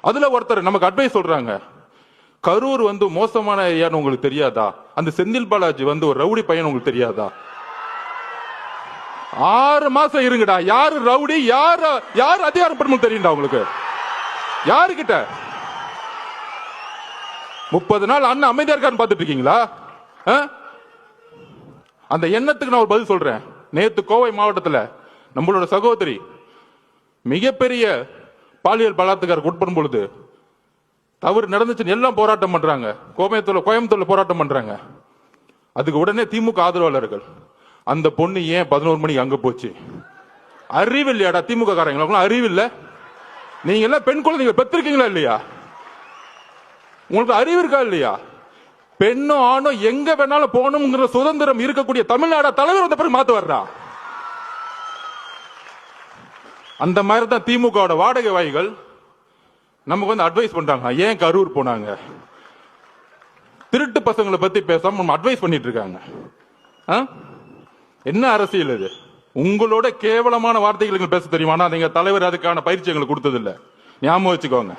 அதுல ஒருத்தர் நமக்கு அட்வைஸ் சொல்றாங்க, கரூர் மோசமான ஏரியான்னு உங்களுக்கு தெரியாதா? அந்த செந்தில் பாலாஜி ஒரு ரவுடி பையன் உங்களுக்கு தெரியாதா? 6 மாசம் இருங்கடா. யாரு ரவுடி, யாரு அதிகாரப்படும் தெரியும்டா உங்களுக்கு? யாருக்கிட்ட 30 நாள் அண்ணன் அமைதியா இருக்கான்னு பாத்துட்டு இருக்கீங்களா? அந்த எண்ணத்துக்கு நான் ஒரு பதில் சொல்றேன். நேத்து கோவை மாவட்டத்தில் நம்மளோட சகோதரி மிகப்பெரிய பாலியல் பலாத்காரத்துக்கு உட்படும் பொழுது தவறு நடந்துச்சுன்னு எல்லாம் போராட்டம் பண்றாங்க. கோயம்புத்தூர்ல போராட்டம் பண்றாங்க. அதுக்கு உடனே திமுக ஆதரவாளர்கள், அந்த பொண்ணு ஏன் 11 மணிக்கு அங்க போச்சு? அறிவு இல்லையாடா திமுக காரங்களுக்கு? அறிவு இல்ல? நீங்க எல்லாம் பெண் குழந்தைங்க பெற்றிருக்கீங்களா இல்லையா? உங்களுக்கு அறிவு இருக்கா இல்லையா? பெண்ணோ ஆணோ எங்க வேணாலும் போகணுங்கிற சுதந்திரம் இருக்கக்கூடிய தமிழ்நாடு தலைவர் வந்த பிறகு மாத்து வர்றா. அந்த மாதிரி தான் திமுக வாடகை வாய்கள் நமக்கு அட்வைஸ் பண்றாங்க. ஏன் கரூர் போனாங்க? திருட்டு பசங்களை பத்தி பேசாம நம்ம அட்வைஸ் பண்ணிட்டு இருக்காங்க. என்ன அரசியல் இது? உங்களோட கேவலமான வார்த்தைகளுக்கு பேச தெரியுமா? நீங்க தலைவர் அதுக்கான பயிற்சி எங்களுக்கு கொடுத்தது இல்ல. ஞாபகம் வச்சுக்கோங்க.